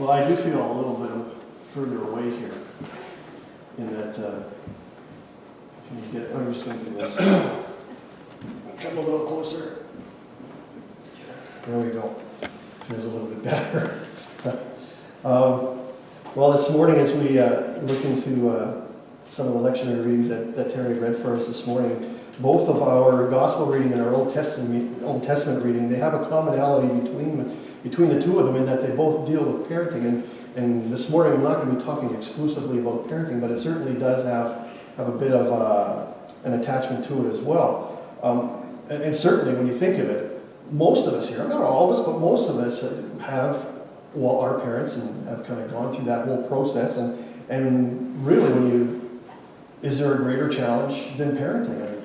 Well, I do feel a little bit further away here in that, can you get, I'm just going to do this. Come a little closer. There we go. Feels a little bit better. Well, this morning as we look into some of the lectionary readings that Terry read for us this morning, both of our gospel reading and our Old Testament reading, they have a commonality between the two of them in that they both deal with parenting. And this morning I'm not going to be talking exclusively about parenting, but it certainly does have a bit of an attachment to it as well. And certainly when you think of it, most of us here, not all of us, but most of us have, well, our parents and have kind of gone through that whole process. And really, is there a greater challenge than parenting? I mean,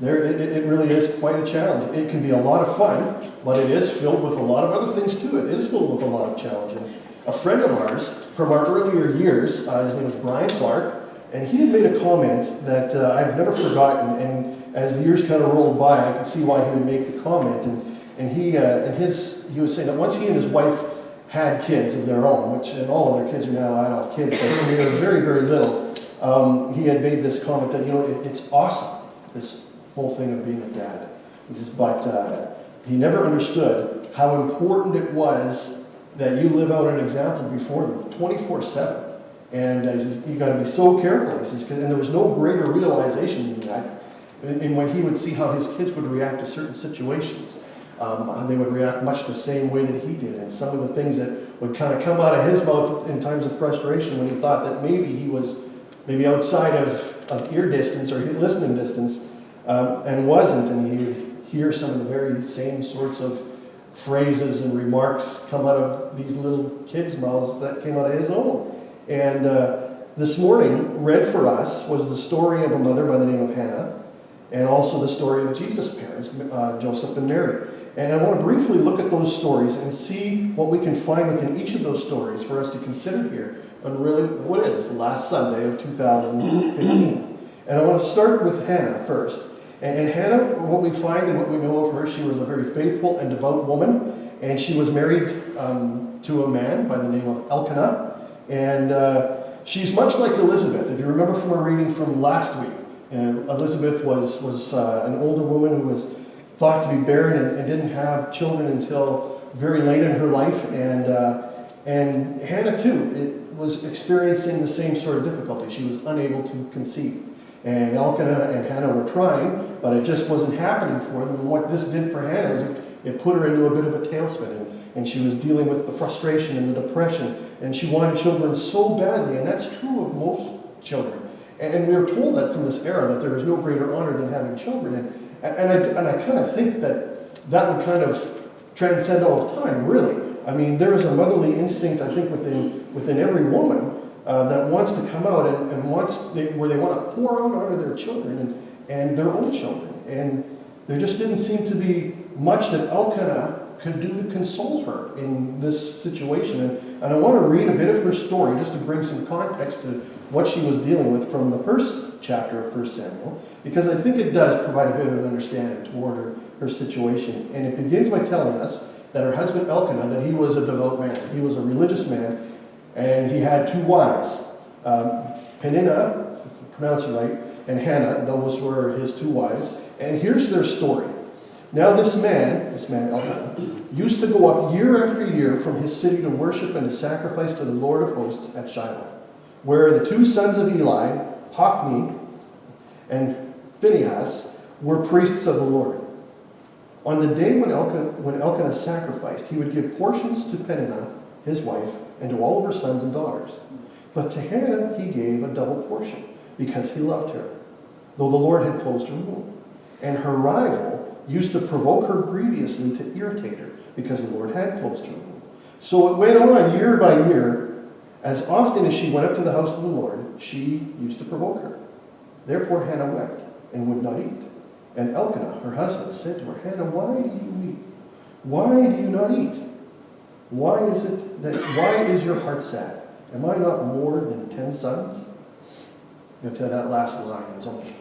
it really is quite a challenge. It can be a lot of fun, but it is filled with a lot of other things too. It is filled with a lot of challenge. And a friend of ours from our earlier years, his name was Brian Clark, and he had made a comment that I've never forgotten. And as the years kind of rolled by, I could see why he would make the comment. And he was saying that once he and his wife had kids of their own, and all of their kids are now adult kids, but when they were very, very little, he had made this comment that, it's awesome, this whole thing of being a dad. He says, but he never understood how important it was that you live out an example before them 24/7. And he says, you got to be so careful. He says, and there was no greater realization than that. And when he would see how his kids would react to certain situations, they would react much the same way that he did. And some of the things that would kind of come out of his mouth in times of frustration when he thought that maybe he was outside of ear distance or listening distance, and wasn't. And he would hear some of the very same sorts of phrases and remarks come out of these little kids' mouths that came out of his own. And this morning, read for us, was the story of a mother by the name of Hannah, and also the story of Jesus' parents, Joseph and Mary. And I want to briefly look at those stories and see what we can find within each of those stories for us to consider here on really what is the last Sunday of 2015. And I want to start with Hannah first. And Hannah, what we find and what we know of her, she was a very faithful and devout woman, and she was married to a man by the name of Elkanah. And she's much like Elizabeth. If you remember from our reading from last week, Elizabeth was an older woman who was thought to be barren and didn't have children until very late in her life. And Hannah, too, was experiencing the same sort of difficulty. She was unable to conceive. And Elkanah and Hannah were trying, but it just wasn't happening for them. And what this did for Hannah is it put her into a bit of a tailspin. And she was dealing with the frustration and the depression. And she wanted children so badly, and that's true of most children. And we are told that from this era that there is no greater honor than having children. And I kind of think that would kind of transcend all of time, really. I mean, there is a motherly instinct, I think, within every woman that wants to come out and where they want to pour out onto their children and their own children. And there just didn't seem to be much that Elkanah could do to console her in this situation. And I want to read a bit of her story just to bring some context to what she was dealing with from the first chapter of 1 Samuel, because I think it does provide a bit of an understanding toward her situation. And it begins by telling us that her husband Elkanah, that he was a devout man. He was a religious man, and he had two wives. Peninnah, if I pronounce it right, and Hannah, those were his two wives. And here's their story. Now this man Elkanah, used to go up year after year from his city to worship and to sacrifice to the Lord of hosts at Shiloh, where the two sons of Eli, Hophni and Phinehas, were priests of the Lord. On the day when Elkanah sacrificed, he would give portions to Peninnah, his wife, and to all of her sons and daughters. But to Hannah he gave a double portion, because he loved her, though the Lord had closed her womb. And her rival used to provoke her grievously to irritate her, because the Lord had closed her womb. So it went on year by year. As often as she went up to the house of the Lord, she used to provoke her. Therefore Hannah wept and would not eat. And Elkanah, her husband, said to her, Hannah, why do you weep? Why do you not eat? Why is your heart sad? Am I not more than 10 sons? That last line is almost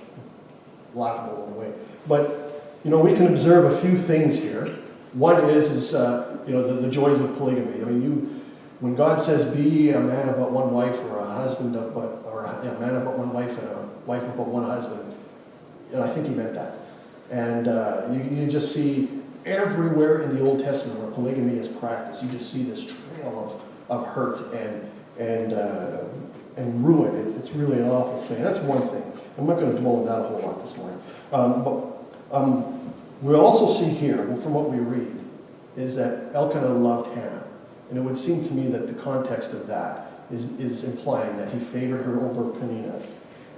laughable in a way. But, we can observe a few things here. One is the joys of polygamy. I mean, When God says be a man of but one wife, or a husband of but, or a man of but one wife and a wife of but one husband, I think he meant that. And you just see everywhere in the Old Testament where polygamy is practiced, you just see this trail of hurt and ruin. It's really an awful thing. That's one thing. I'm not going to dwell on that a whole lot this morning. But we also see here, from what we read, is that Elkanah loved Hannah. And it would seem to me that the context of that is implying that he favored her over Peninnah.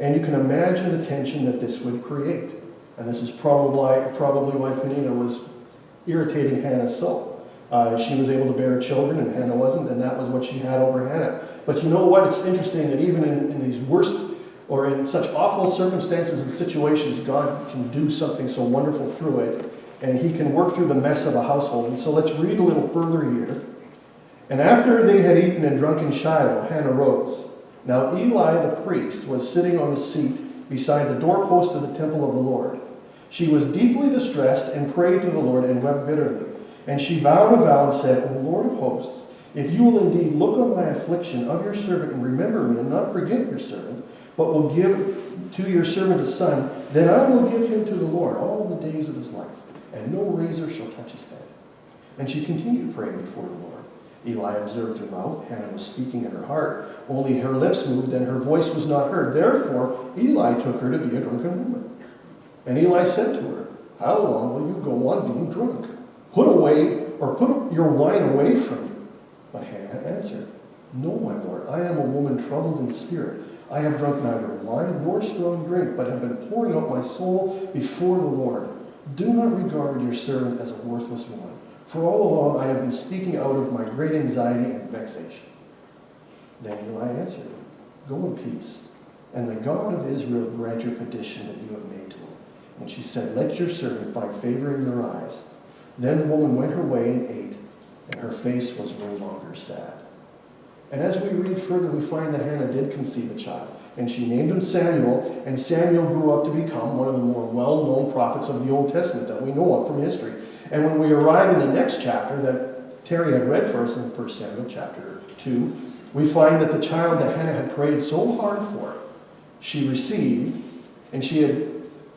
And you can imagine the tension that this would create. And this is probably why Peninnah was irritating Hannah so. She was able to bear children and Hannah wasn't, and that was what she had over Hannah. But you know what? It's interesting that even in these worst or in such awful circumstances and situations, God can do something so wonderful through it, and he can work through the mess of a household. And so let's read a little further here. And after they had eaten and drunk in Shiloh, Hannah rose. Now Eli the priest was sitting on the seat beside the doorpost of the temple of the Lord. She was deeply distressed and prayed to the Lord and wept bitterly. And she vowed a vow and said, O Lord of hosts, if you will indeed look on my affliction of your servant and remember me and not forget your servant, but will give to your servant a son, then I will give him to the Lord all the days of his life, and no razor shall touch his head. And she continued praying before the Lord. Eli observed her mouth. Hannah was speaking in her heart. Only her lips moved, and her voice was not heard. Therefore Eli took her to be a drunken woman. And Eli said to her, How long will you go on being drunk? Put your wine away from you. But Hannah answered, No, my Lord, I am a woman troubled in spirit. I have drunk neither wine nor strong drink, but have been pouring out my soul before the Lord. Do not regard your servant as a worthless woman. For all along I have been speaking out of my great anxiety and vexation. Then Eli answered, Go in peace, and the God of Israel grant your petition that you have made to him. And she said, Let your servant find favor in your eyes. Then the woman went her way and ate, and her face was no longer sad. And as we read further, we find that Hannah did conceive a child, and she named him Samuel, and Samuel grew up to become one of the more well-known prophets of the Old Testament that we know of from history. And when we arrive in the next chapter that Terry had read for us in 1 Samuel chapter 2, we find that the child that Hannah had prayed so hard for, she received, and she had,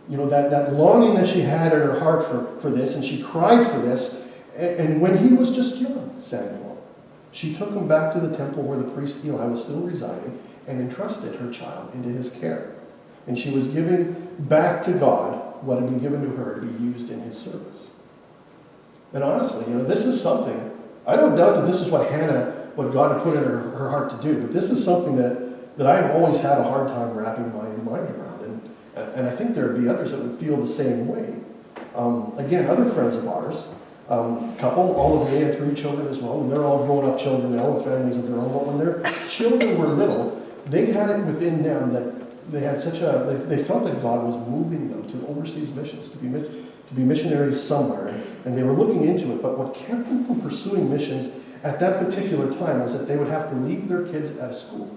that longing that she had in her heart for this, and she cried for this, and when he was just young, Samuel, she took him back to the temple where the priest Eli was still residing and entrusted her child into his care. And she was giving back to God what had been given to her to be used in his service. And honestly, this is something, I don't doubt that this is what God had put in her heart to do, but this is something that I've always had a hard time wrapping my mind around. And I think there would be others that would feel the same way. Again, other friends of ours, couple, all of them had 3 children as well, and they're all grown-up children now with families of their own, but when their children were little, they had it within them that they had they felt that God was moving them to overseas missions, to be missionaries somewhere, and they were looking into it, but what kept them from pursuing missions at that particular time was that they would have to leave their kids out of school.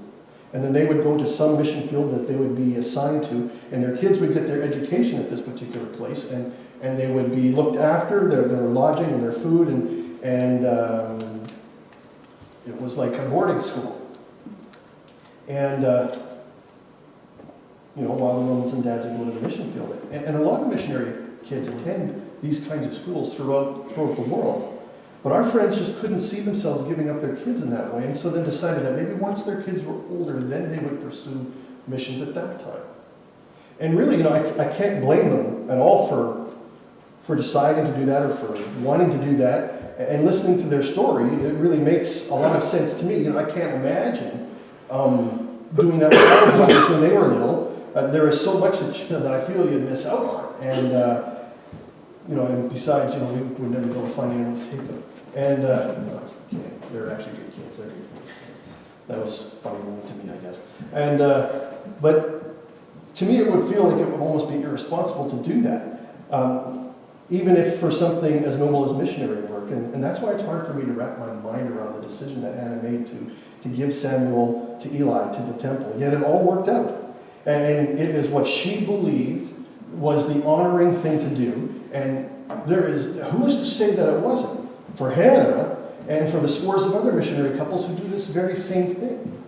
And then they would go to some mission field that they would be assigned to, and their kids would get their education at this particular place, and they would be looked after, their lodging and their food, and it was like a boarding school. And, while the moms and dads would go to the mission field. And a lot of missionary kids attend these kinds of schools throughout the world. But our friends just couldn't see themselves giving up their kids in that way, and so they decided that maybe once their kids were older, then they would pursue missions at that time. And really, I can't blame them at all for deciding to do that or for wanting to do that. And listening to their story, it really makes a lot of sense to me. I can't imagine doing that with our brothers when they were little. There is so much that I feel you'd miss out on. And, and besides, we would never be able to find anyone to take them. And, no, it's okay. They're actually good kids. They're good kids. That was funny to me, I guess. And, but to me, it would feel like it would almost be irresponsible to do that. Even if for something as noble as missionary work. And that's why it's hard for me to wrap my mind around the decision that Hannah made to give Samuel to Eli, to the temple. Yet it all worked out. And it is what she believed was the honoring thing to do. And who is to say that it wasn't? For Hannah, and for the scores of other missionary couples who do this very same thing.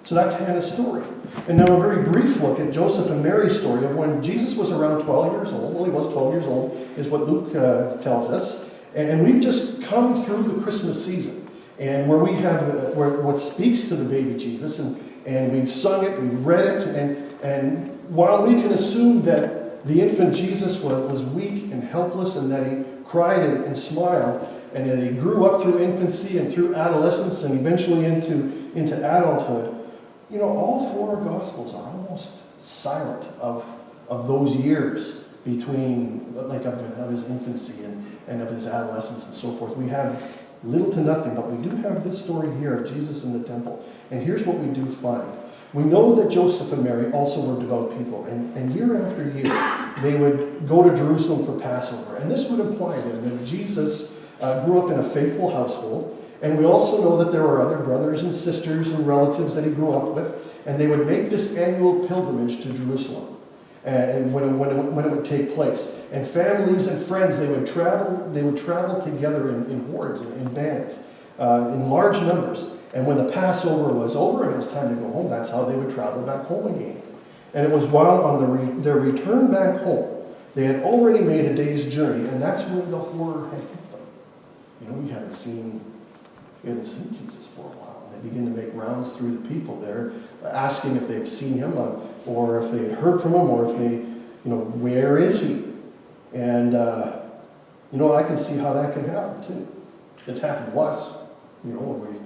So that's Hannah's story. And now a very brief look at Joseph and Mary's story of when Jesus was around 12 years old. Well, he was 12 years old, is what Luke tells us. And we've just come through the Christmas season, and where we have what speaks to the baby Jesus, and we've sung it, we've read it, and while we can assume that the infant Jesus was weak and helpless, and that he cried and smiled, and that he grew up through infancy and through adolescence and eventually into adulthood, you know, all four Gospels are almost silent of those years between, like, of his infancy and of his adolescence and so forth. We have little to nothing, but we do have this story here of Jesus in the temple. And here's what we do find. We know that Joseph and Mary also were devout people, and year after year, they would go to Jerusalem for Passover. And this would imply then that Jesus grew up in a faithful household. And we also know that there were other brothers and sisters and relatives that he grew up with, and they would make this annual pilgrimage to Jerusalem. And when it would take place, and families and friends, they would travel together in hordes, in bands, in large numbers. And when the Passover was over and it was time to go home, that's how they would travel back home again. And it was while on their return back home, they had already made a day's journey, and that's when the horror had hit them. You know, we hadn't seen Jesus for a while. And they begin to make rounds through the people there, asking if they've seen him, or if they had heard from him, or if they, where is he? And, I can see how that can happen too. It's happened to us, when we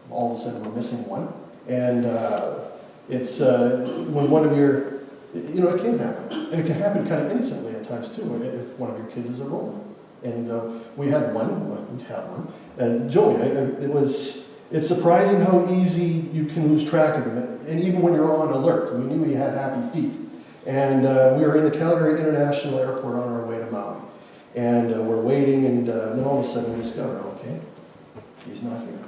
all of a sudden we're missing one. And it's when one of your, it can happen. And it can happen kind of innocently at times too, if one of your kids is a Roman. And we have one, and Joey, it's surprising how easy you can lose track of them. And even when you're on alert, we knew he had happy feet. And we were in the Calgary International Airport on our way to Maui. And we're waiting, and then all of a sudden we discover, okay, he's not here.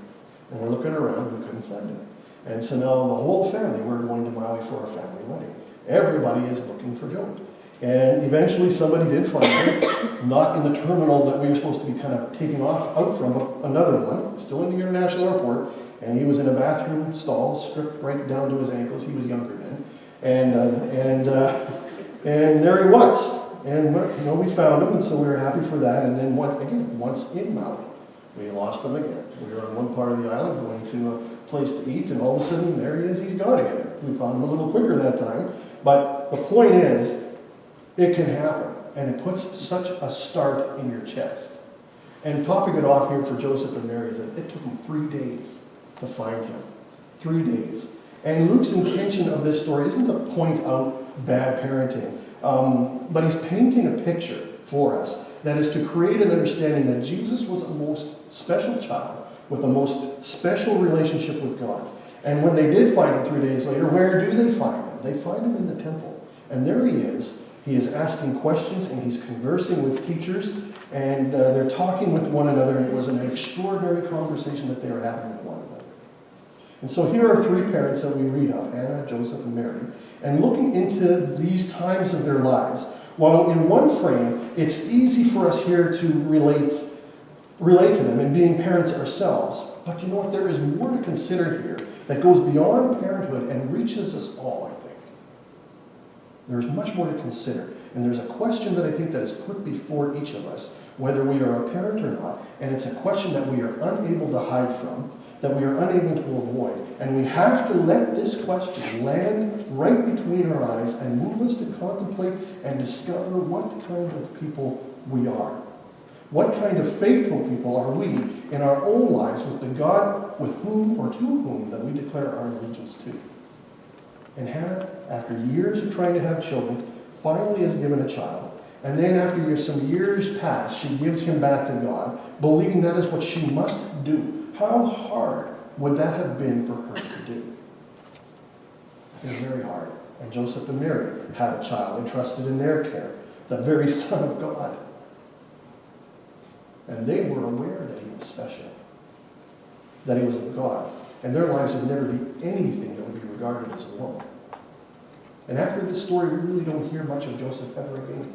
And we're looking around, and we couldn't find him. And so now the whole family, we're going to Maui for a family wedding. Everybody is looking for Joey. And eventually somebody did find him, not in the terminal that we were supposed to be kind of taking off out from, but another one, still in the international airport, and he was in a bathroom stall, stripped right down to his ankles. He was younger then. And there he was. And we found him, and so we were happy for that. And then once in Maui, we lost him again. We were on one part of the island going to a place to eat, and all of a sudden, there he is, he's gone again. We found him a little quicker that time. But the point is, it can happen, and it puts such a start in your chest. And topping it off here for Joseph and Mary is that it took them 3 days to find him. 3 days. And Luke's intention of this story isn't to point out bad parenting, but he's painting a picture for us that is to create an understanding that Jesus was a most special child with a most special relationship with God. And when they did find him 3 days later, where do they find him? They find him in the temple. And there he is. He is asking questions, and he's conversing with teachers, and they're talking with one another, and it was an extraordinary conversation that they were having with one another. And so here are three parents that we read of, Hannah, Joseph, and Mary, and looking into these times of their lives, while in one frame, it's easy for us here to relate to them and being parents ourselves. But you know what? There is more to consider here that goes beyond parenthood and reaches us all, I think. There's much more to consider. And there's a question that I think that is put before each of us, whether we are a parent or not. And it's a question that we are unable to hide from, that we are unable to avoid. And we have to let this question land right between our eyes and move us to contemplate and discover what kind of people we are. What kind of faithful people are we in our own lives with the God with whom or to whom that we declare our allegiance to? And Hannah, after years of trying to have children, finally is given a child. And then after some years pass, she gives him back to God, believing that is what she must do. How hard would that have been for her to do? It was very hard. And Joseph and Mary had a child entrusted in their care, the very Son of God. And they were aware that he was special, that he was of God. And their lives would never be anything that would be regarded as normal. And after this story, we really don't hear much of Joseph ever again.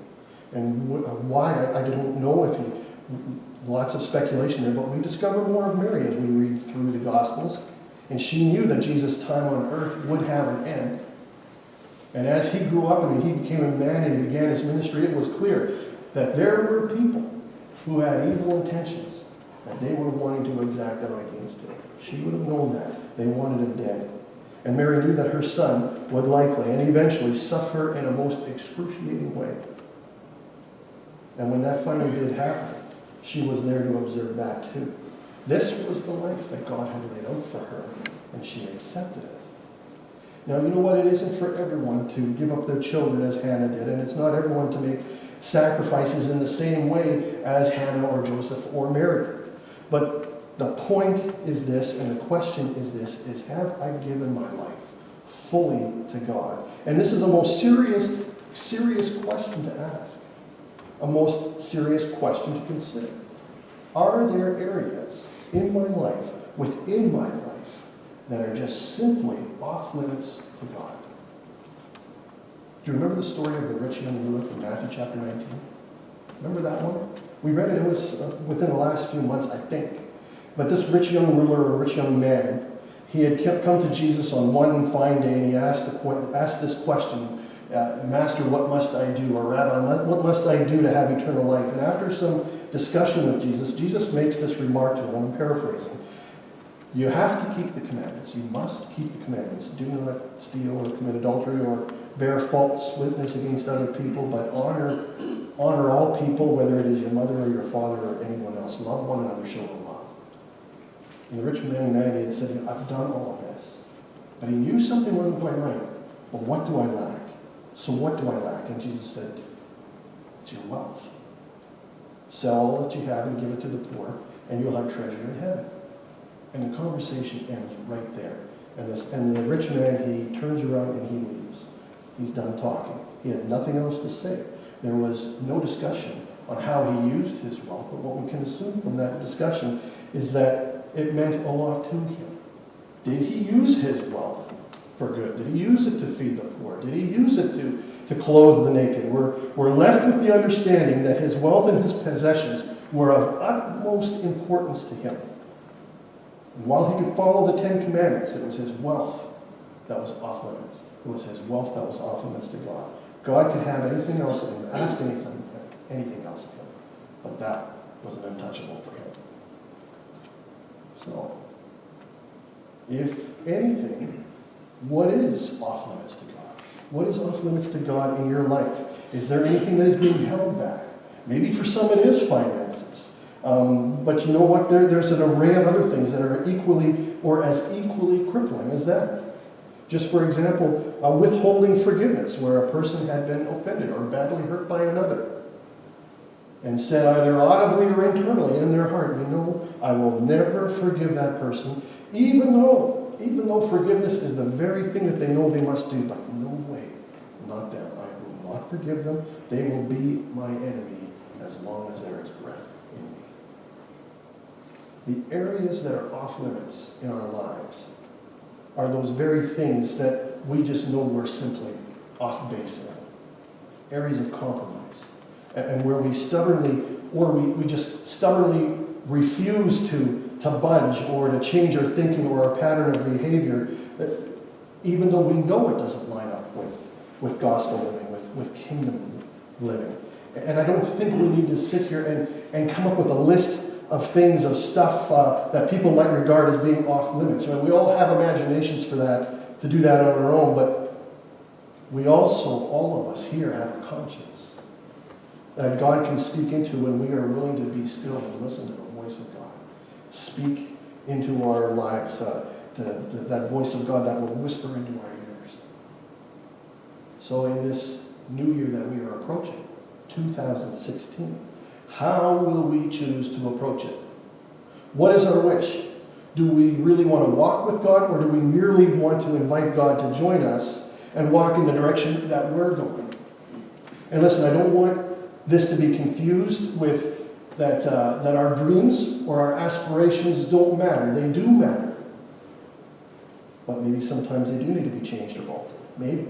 And why, I don't know if he Lots of speculation there, but we discover more of Mary as we read through the Gospels. And she knew that Jesus' time on earth would have an end. And as he grew up and he became a man and he began his ministry, it was clear that there were people who had evil intentions that they were wanting to exact out against him. She would have known that. They wanted him dead. And Mary knew that her son would likely and eventually suffer in a most excruciating way. And when that finally did happen, she was there to observe that too. This was the life that God had laid out for her, and she accepted it. Now, you know what? It isn't for everyone to give up their children as Hannah did, and it's not everyone to make sacrifices in the same way as Hannah or Joseph or Mary. But the point is this, and the question is this, is have I given my life fully to God? And this is a most serious question to ask. A most serious question to consider. Are there areas in my life, within my life, that are just simply off limits to God? Do you remember the story of the rich young ruler from Matthew chapter 19? Remember that one? We read it, it was within the last few months, I think. But this rich young ruler, or rich young man, he had come to Jesus on one fine day and he asked this question, Master, what must I do? Or Rabbi, what must I do to have eternal life? And after some discussion with Jesus, Jesus makes this remark to him, I'm paraphrasing. You have to keep the commandments. You must keep the commandments. Do not steal or commit adultery or bear false witness against other people, but honor all people, whether it is your mother or your father or anyone else. Love one another, show them love. And the rich man had said, I've done all of this. But he knew something wasn't quite right. Well, what do I lack? So what do I lack? And Jesus said, it's your wealth. Sell all that you have and give it to the poor, and you'll have treasure in heaven. And the conversation ends right there. And the rich man, he turns around and he leaves. He's done talking. He had nothing else to say. There was no discussion on how he used his wealth, but what we can assume from that discussion is that it meant a lot to him. Did he use his wealth for good? Did he use it to feed the poor? Did he use it to clothe the naked? We're left with the understanding that his wealth and his possessions were of utmost importance to him. And while he could follow the 10 Commandments, it was his wealth that was off limits. It was his wealth that was off limits to God. God could have anything else of him, ask anything else of him, but that was an untouchable for him. So, if anything, what is off limits to God? What is off limits to God in your life? Is there anything that is being held back? Maybe for some it is finances. But you know what? There's an array of other things that are equally or as equally crippling as that. Just for example, withholding forgiveness, where a person had been offended or badly hurt by another, and said either audibly or internally in their heart, you know, I will never forgive that person, even though forgiveness is the very thing that they know they must do, but no way, not them. I will not forgive them. They will be my enemy as long as there is breath in me. The areas that are off limits in our lives are those very things that we just know we're simply off base in. Areas of compromise. And where we stubbornly, or we just stubbornly refuse to budge or to change our thinking or our pattern of behavior, even though we know it doesn't line up with gospel living, with kingdom living. And I don't think we need to sit here and come up with a list of things, of stuff that people might regard as being off limits. We all have imaginations for that, to do that on our own, but we also, all of us here, have a conscience that God can speak into when we are willing to be still and listen to the voice of God. Speak into our lives, that voice of God that will whisper into our ears. So in this new year that we are approaching, 2016, how will we choose to approach it? What is our wish? Do we really want to walk with God, or do we merely want to invite God to join us and walk in the direction that we're going? And listen, I don't want this to be confused with that our dreams or our aspirations don't matter. They do matter. But maybe sometimes they do need to be changed or altered. Maybe.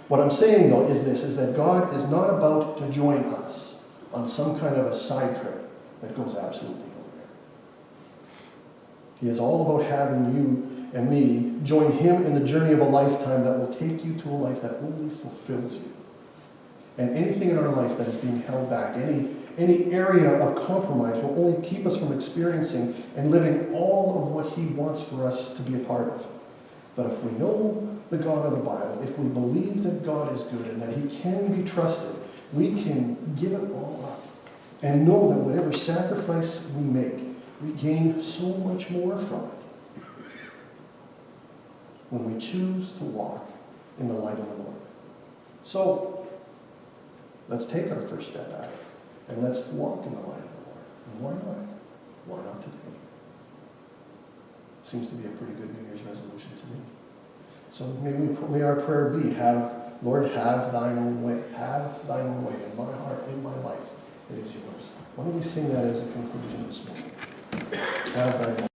What I'm saying, though, is this, is that God is not about to join us on some kind of a side trip that goes absolutely nowhere. He is all about having you and me join him in the journey of a lifetime that will take you to a life that only fulfills you. And anything in our life that is being held back, any area of compromise will only keep us from experiencing and living all of what he wants for us to be a part of. But if we know the God of the Bible, if we believe that God is good and that he can be trusted, we can give it all up and know that whatever sacrifice we make, we gain so much more from it when we choose to walk in the light of the Lord. So, let's take our first step out and let's walk in the light of the Lord. And why not? Why not today? Seems to be a pretty good New Year's resolution to me. So may our prayer be, Lord, have thine own way. Have thine own way in my heart, in my life. It is yours. Why don't we sing that as a conclusion this morning? Have thine own way.